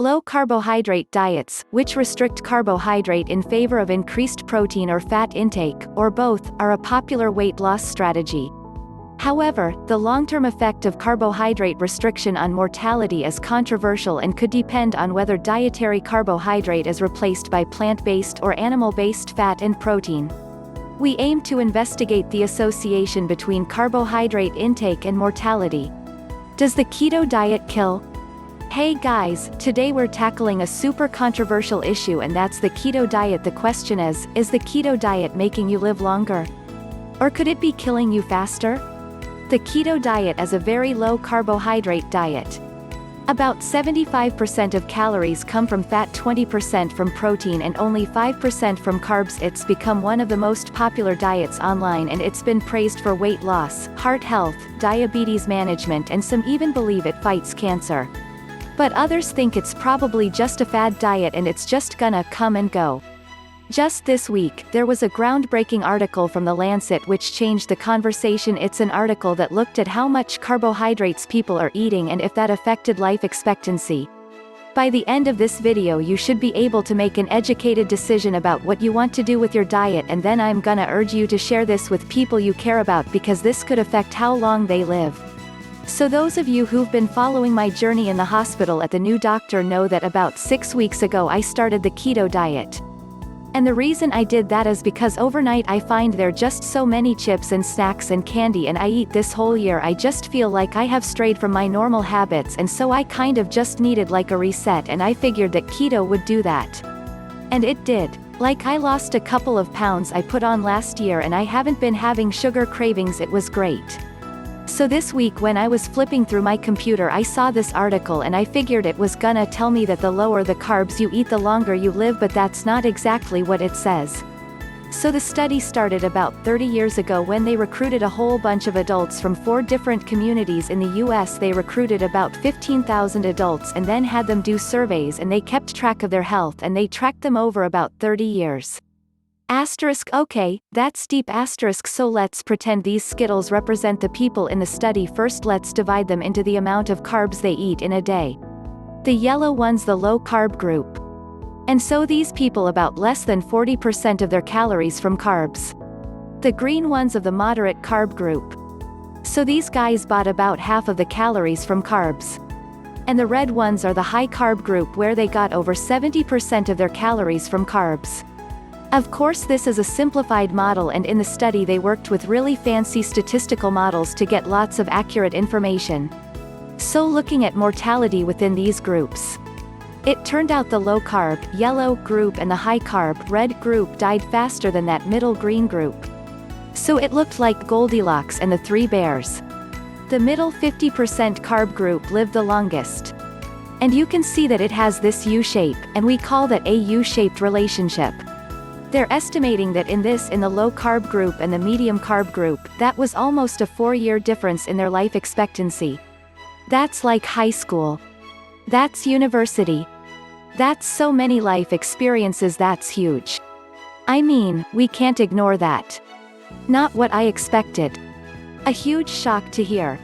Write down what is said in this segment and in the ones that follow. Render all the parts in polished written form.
Low-carbohydrate diets, which restrict carbohydrate in favor of increased protein or fat intake, or both, are a popular weight loss strategy. However, the long-term effect of carbohydrate restriction on mortality is controversial and could depend on whether dietary carbohydrate is replaced by plant-based or animal-based fat and protein. We aim to investigate the association between carbohydrate intake and mortality. Does the keto diet kill? Hey guys, today we're tackling a super controversial issue, and that's the keto diet. The question is the keto diet making you live longer? Or could it be killing you faster? The keto diet is a very low carbohydrate diet. About 75% of calories come from fat, 20% from protein, and only 5% from carbs. It's become one of the most popular diets online, and it's been praised for weight loss, heart health, diabetes management, and some even believe it fights cancer. But others think it's probably just a fad diet and it's just gonna come and go. Just this week, there was a groundbreaking article from the Lancet which changed the conversation. It's an article that looked at how much carbohydrates people are eating and if that affected life expectancy. By the end of this video you should be able to make an educated decision about what you want to do with your diet, and then I'm gonna urge you to share this with people you care about because this could affect how long they live. So those of you who've been following my journey in the hospital at the new doctor know that about 6 weeks ago I started the keto diet. And the reason I did that is because overnight I find there just so many chips and snacks and candy, and I eat this whole year. I just feel like I have strayed from my normal habits, and so I kind of just needed like a reset, and I figured that keto would do that. And it did. Like, I lost a couple of pounds I put on last year, and I haven't been having sugar cravings. It was great. So this week when I was flipping through my computer I saw this article, and I figured it was gonna tell me that the lower the carbs you eat the longer you live, but that's not exactly what it says. So the study started about 30 years ago when they recruited a whole bunch of adults from 4 different communities in the US. They recruited about 15,000 adults and then had them do surveys, and they kept track of their health, and they tracked them over about 30 years. Asterisk. Okay, that's deep. Asterisk. So let's pretend these Skittles represent the people in the study. First let's divide them into the amount of carbs they eat in a day. The yellow one's the low carb group. And so these people about less than 40% of their calories from carbs. The green one's of the moderate carb group. So these guys bought about half of the calories from carbs. And the red ones are the high carb group, where they got over 70% of their calories from carbs. Of course this is a simplified model, and in the study they worked with really fancy statistical models to get lots of accurate information. So looking at mortality within these groups, it turned out the low carb, yellow group, and the high carb, red group died faster than that middle green group. So it looked like Goldilocks and the 3 bears. The middle 50% carb group lived the longest. And you can see that it has this U shape, and we call that a U-shaped relationship. They're estimating that in the low carb group and the medium carb group, that was almost a 4-year difference in their life expectancy. That's like high school. That's university. That's so many life experiences. That's huge. I mean, we can't ignore that. Not what I expected. A huge shock to hear.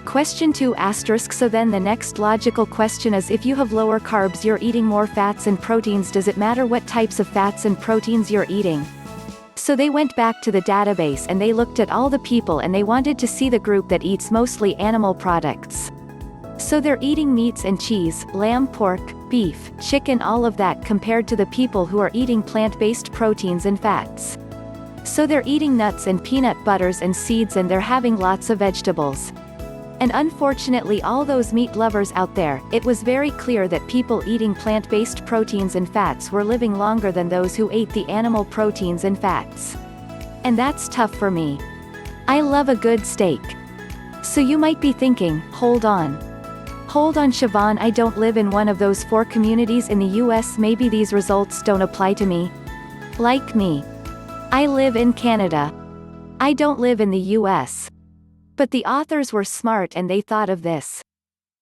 Question 2 asterisk. So then the next logical question is, if you have lower carbs you're eating more fats and proteins, does it matter what types of fats and proteins you're eating? So they went back to the database and they looked at all the people, and they wanted to see the group that eats mostly animal products. So they're eating meats and cheese, lamb, pork, beef, chicken, all of that, compared to the people who are eating plant-based proteins and fats. So they're eating nuts and peanut butters and seeds, and they're having lots of vegetables. And unfortunately, all those meat lovers out there, it was very clear that people eating plant-based proteins and fats were living longer than those who ate the animal proteins and fats. And that's tough for me. I love a good steak. So you might be thinking, hold on, Siobhan, I don't live in one of those 4 communities in the US. Maybe these results don't apply to me. Like me, I live in Canada. I don't live in the US. But the authors were smart and they thought of this.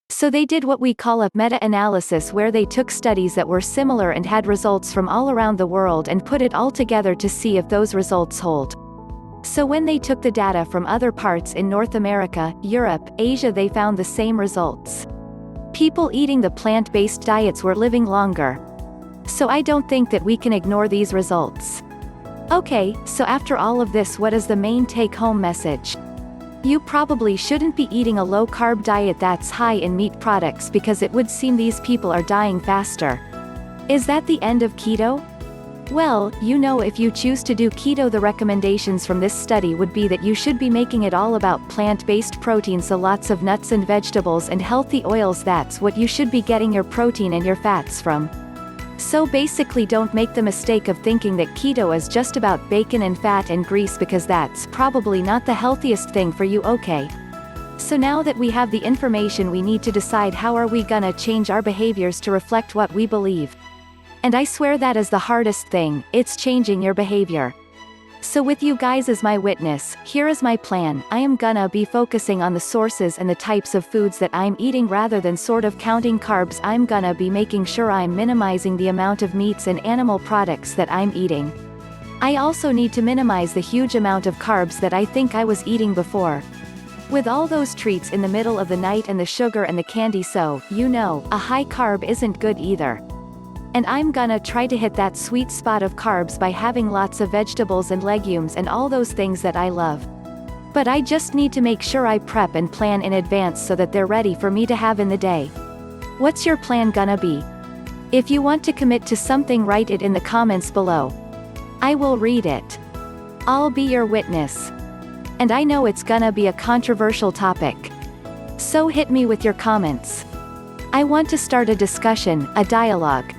So they did what we call a meta-analysis, where they took studies that were similar and had results from all around the world and put it all together to see if those results hold. So when they took the data from other parts in North America, Europe, Asia, they found the same results. People eating the plant-based diets were living longer. So I don't think that we can ignore these results. Okay, so after all of this, what is the main take-home message? You probably shouldn't be eating a low-carb diet that's high in meat products because it would seem these people are dying faster. Is that the end of keto? Well, if you choose to do keto, the recommendations from this study would be that you should be making it all about plant-based protein, so lots of nuts and vegetables and healthy oils. That's what you should be getting your protein and your fats from. So basically, don't make the mistake of thinking that keto is just about bacon and fat and grease, because that's probably not the healthiest thing for you. Okay. So now that we have the information, we need to decide how are we gonna change our behaviors to reflect what we believe. And I swear that is the hardest thing, it's changing your behavior. So with you guys as my witness, here is my plan. I am gonna be focusing on the sources and the types of foods that I'm eating rather than sort of counting carbs. I'm gonna be making sure I'm minimizing the amount of meats and animal products that I'm eating. I also need to minimize the huge amount of carbs that I think I was eating before. With all those treats in the middle of the night and the sugar and the candy, so, a high carb isn't good either. And I'm gonna try to hit that sweet spot of carbs by having lots of vegetables and legumes and all those things that I love. But I just need to make sure I prep and plan in advance so that they're ready for me to have in the day. What's your plan gonna be? If you want to commit to something, write it in the comments below. I will read it. I'll be your witness. And I know it's gonna be a controversial topic. So hit me with your comments. I want to start a discussion, a dialogue.